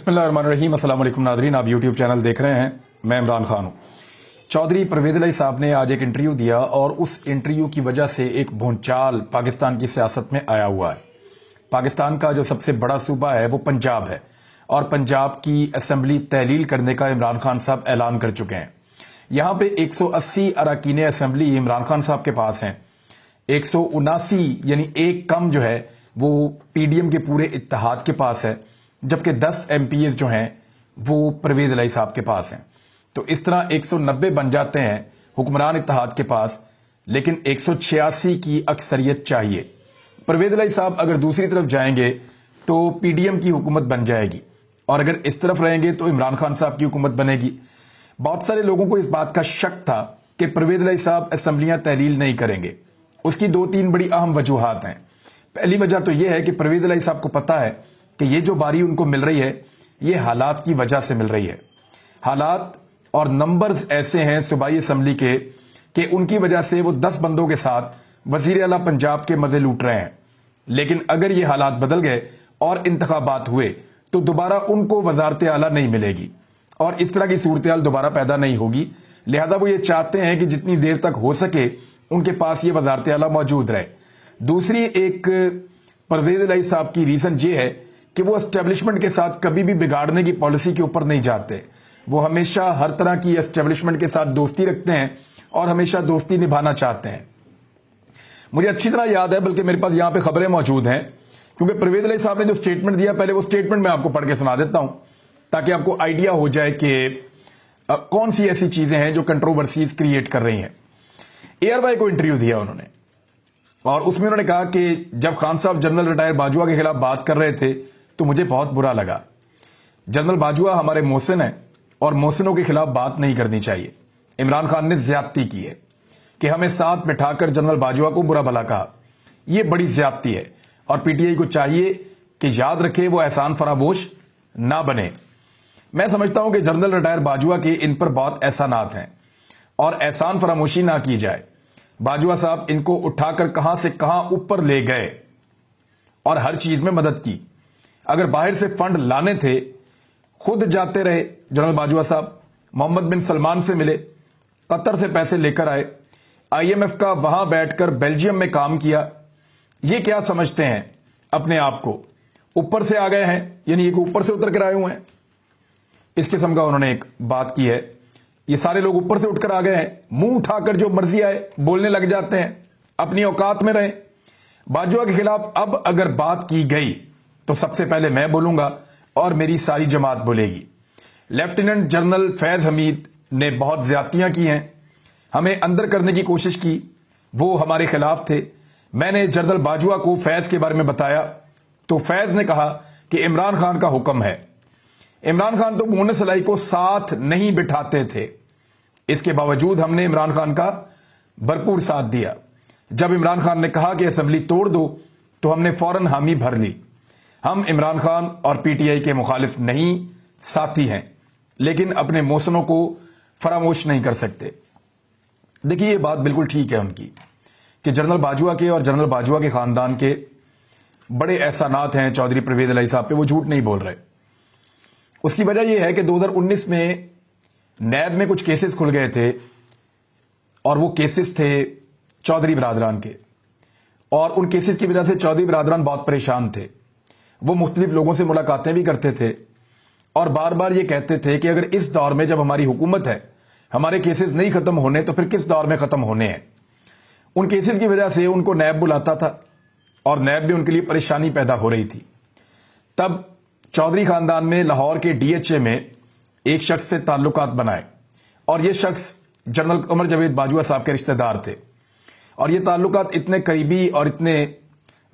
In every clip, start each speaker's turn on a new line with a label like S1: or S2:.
S1: बिस्मिल्लाहिर्रहमानिर्रहीम। अस्सलाम वालेकुम नाज़रीन, आप यूट्यूब चैनल देख रहे हैं। मैं इमरान खान हूँ। चौधरी परवेज़ इलाही साहब ने आज एक इंटरव्यू दिया और उस इंटरव्यू की वजह से एक भूचाल पाकिस्तान की सियासत में आया हुआ है। पाकिस्तान का जो सबसे बड़ा सूबा है वो पंजाब है और पंजाब की असेंबली तहलील करने का इमरान खान साहब ऐलान कर चुके हैं। यहाँ पे 180 अरकान असेंबली इमरान खान साहब के पास हैं। 179 यानी एक कम जो है वो पीडीएम के पूरे इत्तेहाद के पास है, जबकि 10 एमपीएस जो हैं वो परवेज़ इलाही साहब के पास हैं। तो इस तरह 190 बन जाते हैं हुक्मरान इत्तेहाद के पास, लेकिन 186 की अक्सरियत चाहिए। परवेज़ इलाही साहब अगर दूसरी तरफ जाएंगे तो पीडीएम की हुकूमत बन जाएगी और अगर इस तरफ रहेंगे तो इमरान खान साहब की हुकूमत बनेगी। बहुत सारे लोगों को इस बात का शक था कि परवेज़ इलाही साहब असेंबलियां तहलील नहीं करेंगे। उसकी 2-3 बड़ी अहम वजूहात हैं। पहली वजह तो यह है कि परवेज़ इलाही साहब को पता है कि ये जो बारी उनको मिल रही है ये हालात की वजह से मिल रही है। हालात और नंबर्स ऐसे हैं सूबाई असेंबली के कि उनकी वजह से वो 10 बंदों के साथ वजीर आला पंजाब के मजे लूट रहे हैं। लेकिन अगर ये हालात बदल गए और इंतखाबात हुए तो दोबारा उनको वजारत आला नहीं मिलेगी और इस तरह की सूरत दोबारा पैदा नहीं होगी। लिहाजा वो ये चाहते हैं कि जितनी देर तक हो सके उनके पास ये वजारत आला मौजूद रहे। दूसरी एक परवेज़ इलाही साहब की रीजन ये है कि वो एस्टेब्लिशमेंट के साथ कभी भी बिगाड़ने की पॉलिसी के ऊपर नहीं जाते। वो हमेशा हर तरह की एस्टेब्लिशमेंट के साथ दोस्ती रखते हैं और हमेशा दोस्ती निभाना चाहते हैं। मुझे अच्छी तरह याद है, बल्कि मेरे पास यहां पे खबरें मौजूद हैं, क्योंकि परवेज़ इलाही साहब ने जो स्टेटमेंट दिया, पहले वो स्टेटमेंट मैं आपको पढ़ के सुना देता हूं ताकि आपको आइडिया हो जाए कि कौन सी ऐसी चीजें हैं जो कंट्रोवर्सीज क्रिएट कर रही हैं। ARY को इंटरव्यू दिया उन्होंने और उसमें उन्होंने कहा कि जब खान साहब जनरल रिटायर बाजवा के खिलाफ बात कर रहे थे तो मुझे बहुत बुरा लगा। जनरल बाजवा हमारे मोहसिन हैं और मोहसिनों के खिलाफ बात नहीं करनी चाहिए। इमरान खान ने ज्यादती की है कि हमें साथ बिठाकर जनरल बाजवा को बुरा भला कहा। यह बड़ी ज्यादती है और पीटीआई को चाहिए कि याद रखे वो एहसान फरामोश ना बने। मैं समझता हूं कि जनरल रिटायर बाजवा के इन पर बहुत एहसानात हैं और एहसान फरामोशी ना की जाए। बाजवा साहब इनको उठाकर कहां से कहां ऊपर ले गए और हर चीज में मदद की। अगर बाहर से फंड लाने थे खुद जाते रहे जनरल बाजवा साहब, मोहम्मद बिन सलमान से मिले, कतर से पैसे लेकर आए, IMF का वहां बैठकर बेल्जियम में काम किया। ये क्या समझते हैं अपने आप को, ऊपर से आ गए हैं, यानी ये ऊपर से उतर कर आए हुए हैं। इस किस्म का उन्होंने एक बात की है। ये सारे लोग ऊपर से उठकर आ गए हैं, मुंह उठाकर जो मर्जी आए बोलने लग जाते हैं, अपनी औकात में रहे। बाजवा के खिलाफ अब अगर बात की गई तो सबसे पहले मैं बोलूंगा और मेरी सारी जमात बोलेगी। लेफ्टिनेंट जनरल फैज हमीद ने बहुत ज्यादतियां की हैं, हमें अंदर करने की कोशिश की, वो हमारे खिलाफ थे। मैंने जनरल बाजवा को फैज के बारे में बताया तो फैज ने कहा कि इमरान खान का हुक्म है। इमरान खान तो मोहसिन इलाही को साथ नहीं बिठाते थे, इसके बावजूद हमने इमरान खान का भरपूर साथ दिया। जब इमरान खान ने कहा कि असेंबली तोड़ दो तो हमने फौरन हामी भर ली। हम इमरान खान और पीटीआई के मुखालिफ नहीं, साथी हैं, लेकिन अपने मोहसिनों को फरामोश नहीं कर सकते। देखिए ये बात बिल्कुल ठीक है उनकी कि जनरल बाजवा के और जनरल बाजवा के खानदान के बड़े एहसानात हैं चौधरी परवेज़ इलाही साहब पे, वो झूठ नहीं बोल रहे। उसकी वजह यह है कि 2019 में नैब में कुछ केसेस खुल गए थे और वो केसेस थे चौधरी बरादरान के, और उन केसेस की वजह से चौधरी बरादरान बहुत परेशान थे। वो मुख्तलिफ लोगों से मुलाकातें भी करते थे और बार बार ये कहते थे कि अगर इस दौर में जब हमारी हुकूमत है हमारे केसेस नहीं खत्म होने तो फिर किस दौर में खत्म होने हैं। उन केसेस की वजह से उनको नैब बुलाता था और नैब में उनके लिए परेशानी पैदा हो रही थी। तब चौधरी खानदान में लाहौर के DHA में एक शख्स से ताल्लुकात बनाए और यह शख्स जनरल कमर जावेद बाजवा साहब के रिश्तेदार थे और ये ताल्लुकात इतने करीबी और इतने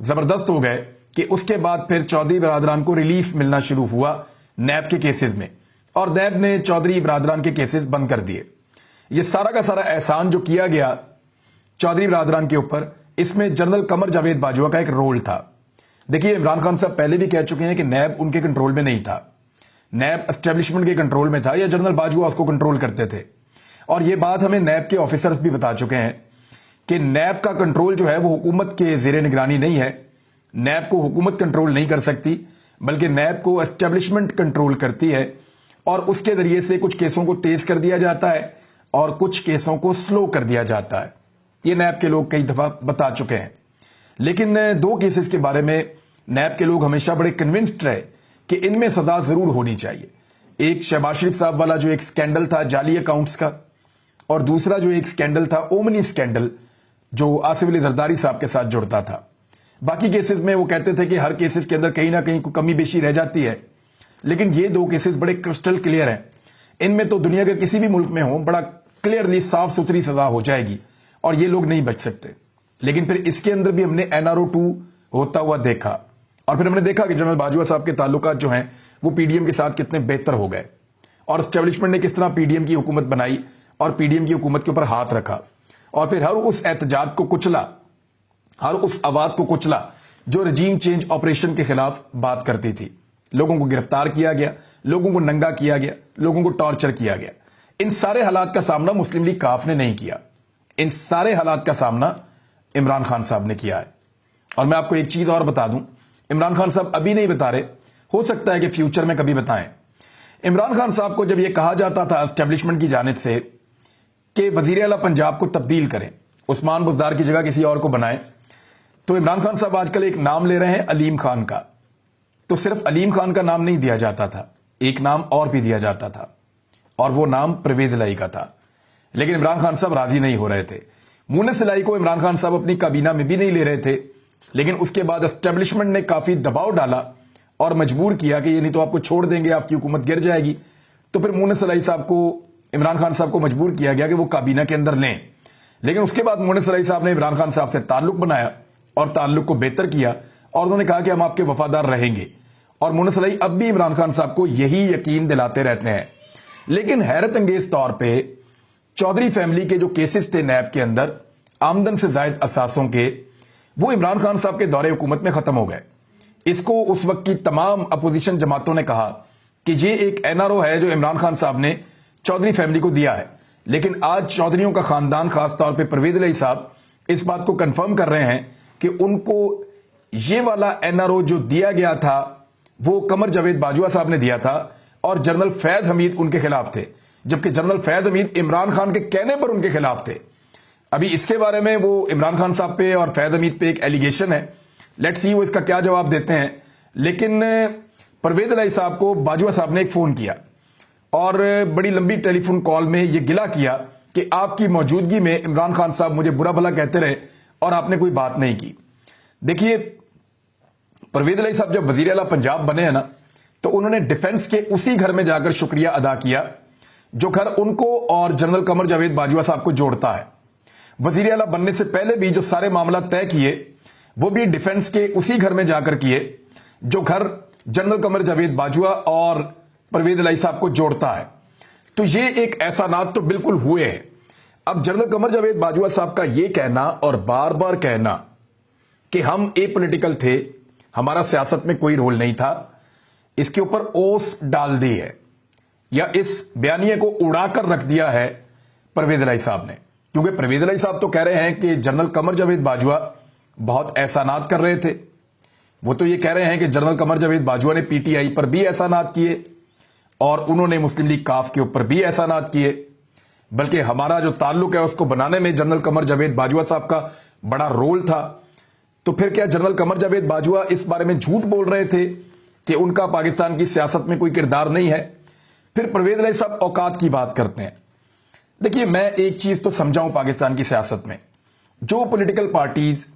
S1: जबरदस्त हो गए कि उसके बाद फिर चौधरी बरादरान को रिलीफ मिलना शुरू हुआ नैब के केसेस में और नैब ने चौधरी बरादरान के केसेस बंद कर दिए। ये सारा का सारा एहसान जो किया गया चौधरी बरादरान के ऊपर, इसमें जनरल कमर जावेद बाजवा का एक रोल था। देखिए इमरान खान साहब पहले भी कह चुके हैं कि नैब उनके कंट्रोल में नहीं था, नैब एस्टेब्लिशमेंट के कंट्रोल में था या जनरल बाजवा उसको कंट्रोल करते थे। और यह बात हमें नैब के ऑफिसर्स भी बता चुके हैं कि नैब का कंट्रोल जो है वो हुकूमत के जेर निगरानी नहीं है। नैब को हुकूमत कंट्रोल नहीं कर सकती बल्कि नैब को एस्टेब्लिशमेंट कंट्रोल करती है और उसके जरिए से कुछ केसों को तेज कर दिया जाता है और कुछ केसों को स्लो कर दिया जाता है। ये नैब के लोग कई दफा बता चुके हैं। लेकिन दो केसेस के बारे में नैब के लोग हमेशा बड़े कन्विंस्ड रहे कि इनमें सजा जरूर होनी चाहिए। एक शहबाज शरीफ साहब वाला जो एक स्कैंडल था जाली अकाउंट्स का, और दूसरा जो एक स्कैंडल था ओमनी स्कैंडल जो आसिफ अली जरदारी साहब के साथ जुड़ता था। बाकी केसेस में वो कहते थे कि हर केसेस के अंदर कहीं ना कहीं कमी बेशी रह जाती है, लेकिन ये दो केसेस बड़े क्रिस्टल क्लियर हैं। इनमें तो दुनिया के किसी भी मुल्क में हो बड़ा क्लियरली साफ सुथरी सजा हो जाएगी और ये लोग नहीं बच सकते। लेकिन फिर इसके अंदर भी हमने NRO 2 होता हुआ देखा और फिर हमने देखा कि जनरल बाजवा साहब के ताल्लुकात जो हैं वो PDM के साथ कितने बेहतर हो गए और एस्टेब्लिशमेंट ने किस तरह PDM की हुकूमत बनाई और PDM की हुकूमत के ऊपर हाथ रखा और फिर हर उस एहतजाज को कुचला, हर उस आवाज को कुचला जो रजीम चेंज ऑपरेशन के खिलाफ बात करती थी। लोगों को गिरफ्तार किया गया, लोगों को नंगा किया गया, लोगों को टॉर्चर किया गया। इन सारे हालात का सामना मुस्लिम लीग काफ ने नहीं किया। इन सारे हालात का सामना इमरान खान साहब ने किया है। और मैं आपको एक चीज और बता दूं, इमरान खान साहब अभी नहीं बता रहे, हो सकता है कि फ्यूचर में कभी बताएं। इमरान खान साहब को जब यह कहा जाता था एस्टेब्लिशमेंट की जानिब से कि वजीर आला पंजाब को तब्दील करें, उस्मान बुज़दार की जगह किसी और को बनाएं, तो इमरान खान साहब आजकल एक नाम ले रहे हैं अलीम खान का। तो सिर्फ अलीम खान का नाम नहीं दिया जाता था, एक नाम और भी दिया जाता था और वो नाम परवेज इलाही का था। लेकिन इमरान खान साहब राजी नहीं हो रहे थे। मुन्नस इलाही को इमरान खान साहब अपनी काबीना में भी नहीं ले रहे थे, लेकिन उसके बाद एस्टेब्लिशमेंट ने काफी दबाव डाला और मजबूर किया कि ये नहीं तो आपको छोड़ देंगे, आपकी हुकूमत गिर जाएगी। तो फिर मुन्नस इलाही साहब को, इमरान खान साहब को मजबूर किया गया कि वो काबीना के अंदर लें। लेकिन उसके बाद मुन्नस इलाही साहब ने इमरान खान साहब से ताल्लुक बनाया और ताल्लुक को बेहतर किया और उन्होंने कहा कि हम आपके वफादार रहेंगे। और मुन्नस इलाही अब भी इमरान खान साहब को यही यकीन दिलाते रहते हैं। लेकिन हैरत अंगेज तौर पे चौधरी फैमिली के जो केसेस थे नैब के अंदर आमदन से जायद असासों के, वो इमरान खान साहब के दौरे हुकूमत में खत्म हो गए। इसको उस वक्त की तमाम अपोजिशन जमातों ने कहा कि ये एक NRO है जो इमरान खान साहब ने चौधरी फैमिली को दिया है। लेकिन आज चौधरियों का खानदान, खास तौर पे परवेज इलाही साहब, इस बात को कंफर्म कर रहे हैं कि उनको ये वाला NRO जो दिया गया था वो कमर जावेद बाजवा साहब ने दिया था और जनरल फैज हमीद उनके खिलाफ थे, जबकि जनरल फैज हमीद इमरान खान के कहने पर उनके खिलाफ थे। अभी इसके बारे में वो इमरान खान साहब पे और फैज हमीद पे एक एलिगेशन है, लेट्स सी वो इसका क्या जवाब देते हैं। लेकिन परवेज इलाही साहब को बाजवा साहब ने एक फोन किया और बड़ी लंबी टेलीफोन कॉल में ये गिला किया कि आपकी मौजूदगी में इमरान खान साहब मुझे बुरा भला कहते रहे और आपने कोई बात नहीं की। देखिए, परवेज इलाही साहब जब वजीर आला पंजाब बने हैं ना, तो उन्होंने डिफेंस के उसी घर में जाकर शुक्रिया अदा किया जो घर उनको और जनरल कमर जावेद बाजवा साहब को जोड़ता है। वजीर आला बनने से पहले भी जो सारे मामला तय किए वो भी डिफेंस के उसी घर में जाकर किए जो घर जनरल कमर जावेद बाजवा और परवेज इलाही साहब को जोड़ता है। तो ये एक एहसानात तो बिल्कुल हुए हैं। अब जनरल कमर जावेद बाजवा साहब का ये कहना और बार बार कहना कि हम एपॉलिटिकल थे, हमारा सियासत में कोई रोल नहीं था, इसके ऊपर ओस डाल दी है या इस बयानिए को उड़ाकर रख दिया है परवेज इलाही साहब ने। क्योंकि परवेज इलाही साहब तो कह रहे हैं कि जनरल कमर जावेद बाजवा बहुत एहसानात कर रहे थे। वो तो ये कह रहे हैं कि जनरल कमर जावेद बाजवा ने PTI पर भी एहसानात किए और उन्होंने मुस्लिम लीग काफ के ऊपर भी एहसानात किए, बल्कि हमारा जो ताल्लुक है उसको बनाने में जनरल कमर जावेद बाजवा साहब का बड़ा रोल था। तो फिर क्या जनरल कमर जावेद बाजवा इस बारे में झूठ बोल रहे थे कि उनका पाकिस्तान की सियासत में कोई किरदार नहीं है? फिर परवेज इलाही साहब औकात की बात करते हैं। देखिए, मैं एक चीज तो समझाऊं पाकिस्तान की सियासत में, जो पॉलिटिकल पार्टीज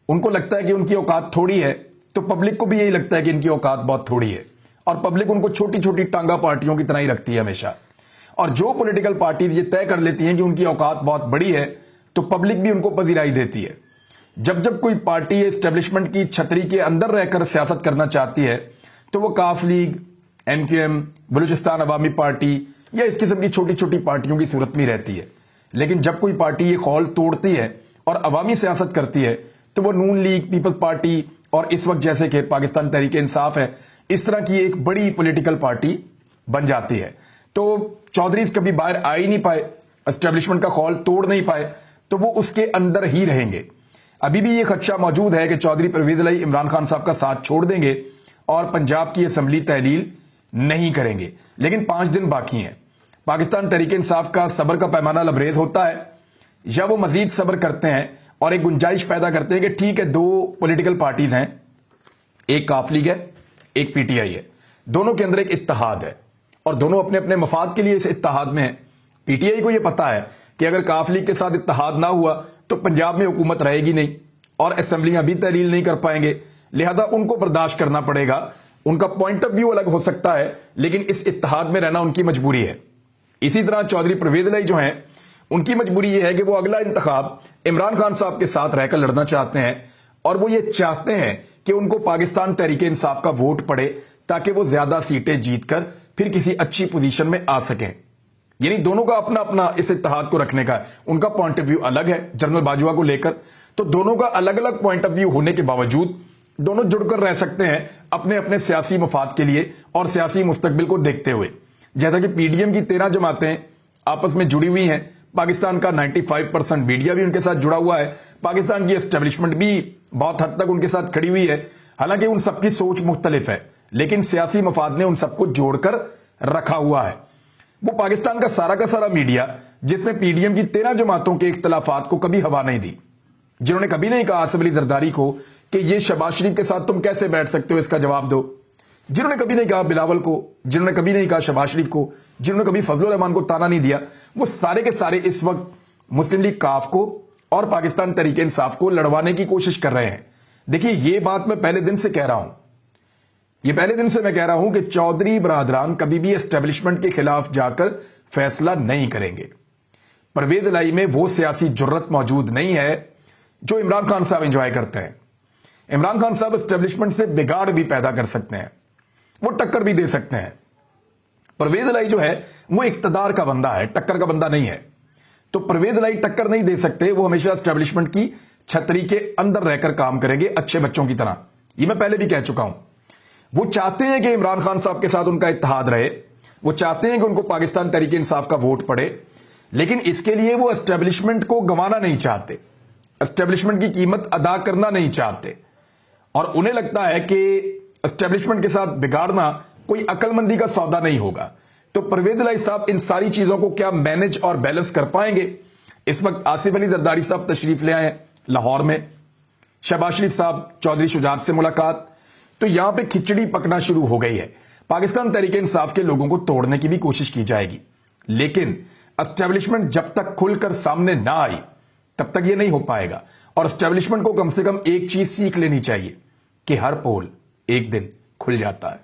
S1: उनको लगता है कि उनकी औकात थोड़ी है, तो पब्लिक को भी यही लगता है कि इनकी औकात बहुत थोड़ी है और पब्लिक उनको छोटी छोटी टांगा पार्टियों की तरह ही रखती है हमेशा। और जो पॉलिटिकल पार्टीज ये तय कर लेती हैं कि उनकी औकात बहुत बड़ी है, तो पब्लिक भी उनको पजीराई देती है। जब जब कोई पार्टी एस्टेब्लिशमेंट की छतरी के अंदर रहकर सियासत करना चाहती है, तो वो काफ लीग, MQM, बलूचिस्तान अवामी पार्टी या इस किस्म की छोटी छोटी पार्टियों की सूरत में रहती है। लेकिन जब कोई पार्टी ये खौल तोड़ती है और अवामी सियासत करती है, तो वो नून लीग, पीपल्स पार्टी और इस वक्त जैसे कि पाकिस्तान तहरीक इंसाफ है, इस तरह की एक बड़ी पॉलिटिकल पार्टी बन जाती है। तो चौधरीज कभी बाहर आ ही नहीं पाए, एस्टेब्लिशमेंट का खौल तोड़ नहीं पाए, तो वो उसके अंदर ही रहेंगे। अभी भी ये खदशा मौजूद है कि चौधरी परवेज इलाही इमरान खान साहब का साथ छोड़ देंगे اور پنجاب کی اسمبلی تحلیل نہیں کریں گے، لیکن 5 دن باقی ہیں۔ پاکستان تحریک انصاف کا صبر کا پیمانہ لبریز ہوتا ہے یا وہ مزید صبر کرتے ہیں اور ایک گنجائش پیدا کرتے ہیں کہ ٹھیک ہے 2 پولیٹیکل پارٹیز ہیں، ایک کاف لیگ ہے، ایک پی ٹی آئی ہے، دونوں کے اندر ایک اتحاد ہے اور دونوں اپنے اپنے مفاد کے لیے اس اتحاد میں ہیں۔ پی ٹی آئی کو یہ پتا ہے کہ اگر کاف لیگ کے ساتھ اتحاد نہ ہوا تو پنجاب میں حکومت رہے گی نہیں اور اسمبلیاں بھی تحلیل نہیں کر پائیں گے، لہذا ان کو برداشت کرنا پڑے گا۔ ان کا پوائنٹ آف ویو الگ ہو سکتا ہے لیکن اس اتحاد میں رہنا ان کی مجبوری ہے۔ اسی طرح چودھری پرویز الہی جو ہیں، ان کی مجبوری یہ ہے کہ وہ اگلا انتخاب عمران خان صاحب کے ساتھ رہ کر لڑنا چاہتے ہیں اور وہ یہ چاہتے ہیں کہ ان کو پاکستان تحریک انصاف کا ووٹ پڑے تاکہ وہ زیادہ سیٹیں جیت کر پھر کسی اچھی پوزیشن میں آ سکیں۔ یعنی دونوں کا اپنا اپنا اس اتحاد کو رکھنے کا ہے، ان کا پوائنٹ آف ویو الگ ہے جنرل باجوہ کو لے کر، تو دونوں کا الگ الگ پوائنٹ آف ویو ہونے کے باوجود دونوں جڑ کر رہ سکتے ہیں اپنے اپنے سیاسی مفاد کے لیے اور سیاسی مستقبل کو دیکھتے ہوئے۔ جیسا کہ پی ڈی ایم کی 13 جماعتیں آپس میں جڑی ہوئی ہیں، پاکستان کا 95% میڈیا بھی ان کے ساتھ جڑا ہوا ہے، پاکستان کی اسٹیبلشمنٹ بھی بہت حد تک ان کے ساتھ کھڑی ہوئی ہے، حالانکہ ان سب کی سوچ مختلف ہے لیکن سیاسی مفاد نے ان سب کو جوڑ کر رکھا ہوا ہے۔ وہ پاکستان کا سارا میڈیا جس نے پی ڈی ایم کی 13 جماعتوں کے اختلافات کو کبھی ہوا نہیں دی، جنہوں نے کبھی نہیں کہا آصف علی زرداری کو کہ یہ شہباز شریف کے ساتھ تم کیسے بیٹھ سکتے ہو، اس کا جواب دو، جنہوں نے کبھی نہیں کہا بلاول کو، جنہوں نے کبھی نہیں کہا شہباز شریف کو، جنہوں نے کبھی فضل الرحمان کو تانا نہیں دیا، وہ سارے کے سارے اس وقت مسلم لیگ کاف کو اور پاکستان تحریک انصاف کو لڑوانے کی کوشش کر رہے ہیں۔ دیکھیے یہ بات میں پہلے دن سے کہہ رہا ہوں کہ چودھری برادران کبھی بھی اسٹیبلشمنٹ کے خلاف جا کر فیصلہ نہیں کریں گے۔ پرویز الہی میں وہ سیاسی جرت موجود نہیں ہے جو عمران خان صاحب انجوائے کرتے ہیں۔ عمران خان صاحب اسٹیبلشمنٹ سے بگاڑ بھی پیدا کر سکتے ہیں، وہ ٹکر بھی دے سکتے ہیں۔ پرویز الہی جو ہے وہ اقتدار کا بندہ ہے، ٹکر کا بندہ نہیں ہے، تو پرویز الہی ٹکر نہیں دے سکتے، وہ ہمیشہ اسٹیبلشمنٹ کی چھتری کے اندر رہ کر کام کریں گے اچھے بچوں کی طرح، یہ میں پہلے بھی کہہ چکا ہوں۔ وہ چاہتے ہیں کہ عمران خان صاحب کے ساتھ ان کا اتحاد رہے، وہ چاہتے ہیں کہ ان کو پاکستان تحریک انصاف کا ووٹ پڑے، لیکن اس کے لیے وہ اسٹیبلشمنٹ کو گنوانا نہیں چاہتے، اسٹیبلشمنٹ کی قیمت ادا کرنا نہیں چاہتے، اور انہیں لگتا ہے کہ اسٹیبلشمنٹ کے ساتھ بگاڑنا کوئی عقل مندی کا سودا نہیں ہوگا۔ تو پرویز الہی صاحب ان ساری چیزوں کو کیا مینج اور بیلنس کر پائیں گے؟ اس وقت آصف علی زرداری صاحب تشریف لے آئے ہیں لاہور میں، شہباز شریف صاحب چودھری شجاعت سے ملاقات، تو یہاں پہ کھچڑی پکنا شروع ہو گئی ہے۔ پاکستان تحریک انصاف کے لوگوں کو توڑنے کی بھی کوشش کی جائے گی، لیکن اسٹیبلشمنٹ جب تک کھل کر سامنے نہ آئی تب تک یہ نہیں ہو پائے گا، اور اسٹیبلشمنٹ کو کم سے کم ایک چیز سیکھ لینی چاہیے کہ ہر پول ایک دن کھل جاتا ہے۔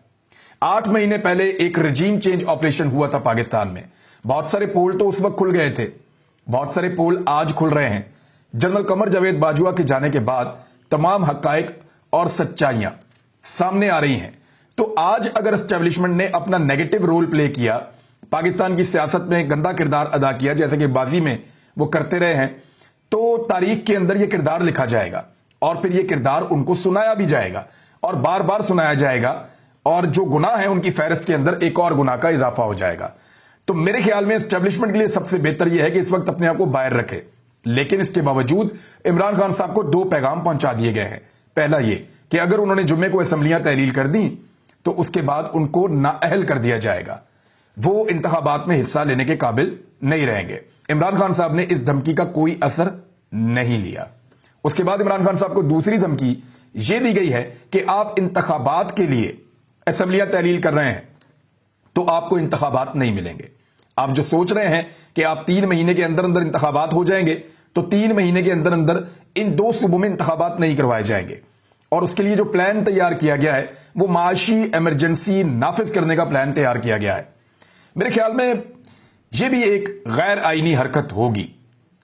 S1: 8 مہینے پہلے ایک رجیم چینج آپریشن ہوا تھا پاکستان میں، بہت سارے پول تو اس وقت کھل گئے تھے، بہت سارے پول آج کھل رہے ہیں۔ جنرل قمر جاوید باجوہ کے جانے کے بعد تمام حقائق اور سچائیاں سامنے آ رہی ہیں، تو آج اگر اسٹیبلشمنٹ نے اپنا نیگیٹو رول پلے کیا، پاکستان کی سیاست میں گندا کردار ادا کیا جیسے کہ بازی میں وہ کرتے رہے ہیں، تو تاریخ کے اندر یہ کردار لکھا جائے گا اور پھر یہ کردار ان کو سنایا بھی جائے گا اور بار بار سنایا جائے گا، اور جو گناہ ہے ان کی فہرست کے اندر ایک اور گناہ کا اضافہ ہو جائے گا۔ تو میرے خیال میں اسٹیبلشمنٹ کے لیے سب سے بہتر یہ ہے کہ اس وقت اپنے آپ کو باہر رکھے، لیکن اس کے باوجود عمران خان صاحب کو 2 پیغام پہنچا دیے گئے ہیں۔ پہلا یہ کہ اگر انہوں نے جمعے کو اسمبلیاں تحلیل کر دیں تو اس کے بعد ان کو نااہل کر دیا جائے گا، وہ انتخابات میں حصہ لینے کے قابل نہیں رہیں گے۔ عمران خان صاحب نے اس دھمکی کا کوئی اثر نہیں لیا۔ اس کے بعد عمران خان صاحب کو دوسری دھمکی یہ دی گئی ہے کہ آپ انتخابات کے لیے اسمبلیاں تحلیل کر رہے ہیں تو آپ کو انتخابات نہیں ملیں گے۔ آپ جو سوچ رہے ہیں کہ آپ 3 مہینے کے اندر اندر انتخابات ہو جائیں گے، تو 3 مہینے کے اندر اندر ان 2 صوبوں میں انتخابات نہیں کروائے جائیں گے، اور اس کے لیے جو پلان تیار کیا گیا ہے وہ معاشی ایمرجنسی نافذ کرنے کا پلان تیار کیا گیا ہے۔ میرے خیال میں یہ بھی ایک غیر آئینی حرکت ہوگی،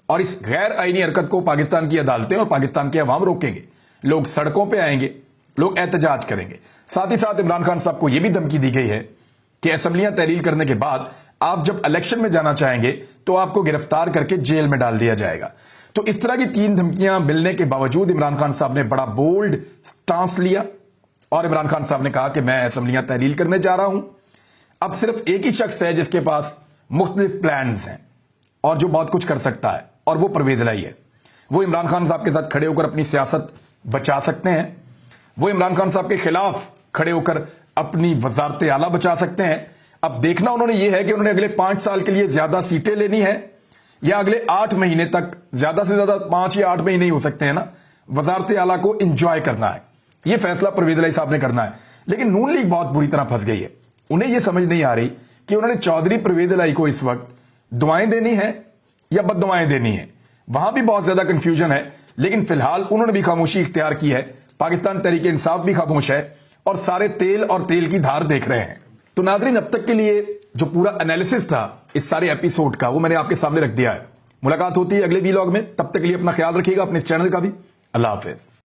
S1: اور اس غیر آئینی حرکت کو پاکستان کی عدالتیں اور پاکستان کے عوام روکیں گے، لوگ سڑکوں پہ آئیں گے، لوگ احتجاج کریں گے۔ ساتھ ہی ساتھ عمران خان صاحب کو یہ بھی دھمکی دی گئی ہے کہ اسمبلیاں تحلیل کرنے کے بعد آپ جب الیکشن میں جانا چاہیں گے تو آپ کو گرفتار کر کے جیل میں ڈال دیا جائے گا۔ تو اس طرح کی 3 دھمکیاں ملنے کے باوجود عمران خان صاحب نے بڑا بولڈ سٹانس لیا، اور عمران خان صاحب نے کہا کہ میں اسمبلیاں تحلیل کرنے جا رہا ہوں۔ اب صرف ایک ہی شخص ہے جس کے پاس مختلف پلانز ہیں اور جو بہت کچھ کر سکتا ہے، اور وہ پرویز الہی ہے۔ وہ عمران خان صاحب کے ساتھ کھڑے ہو کر اپنی سیاست بچا سکتے ہیں، وہ عمران خان صاحب کے خلاف खड़े होकर अपनी वजारत आला बचा सकते हैं। अब देखना उन्होंने ये है कि उन्होंने अगले 5 साल के लिए ज्यादा सीटें लेनी है या अगले 8 महीने तक, ज्यादा से ज्यादा 5 या 8 महीने ही हो सकते हैं ना, वजारत आला को इंजॉय करना है। यह फैसला परवेज इलाही साहब ने करना है। लेकिन नून लीग बहुत बुरी तरह फंस गई है। उन्हें यह समझ नहीं आ रही कि उन्होंने चौधरी परवेज इलाही को इस वक्त दुआएं देनी है या बददुआएं देनी है। वहां भी बहुत ज्यादा कंफ्यूजन है, लेकिन फिलहाल उन्होंने भी खामोशी इख्तियार की है। पाकिस्तान तहरीक इंसाफ भी खामोश है और सारे तेल और तेल की धार देख रहे हैं। तो नाज़रीन, अब तक के लिए जो पूरा एनालिसिस था इस सारे एपिसोड का, वो मैंने आपके सामने रख दिया है। मुलाकात होती है अगले वीलॉग में। तब तक के लिए अपना ख्याल रखिएगा, अपने इस चैनल का भी। अल्लाह हाफिज।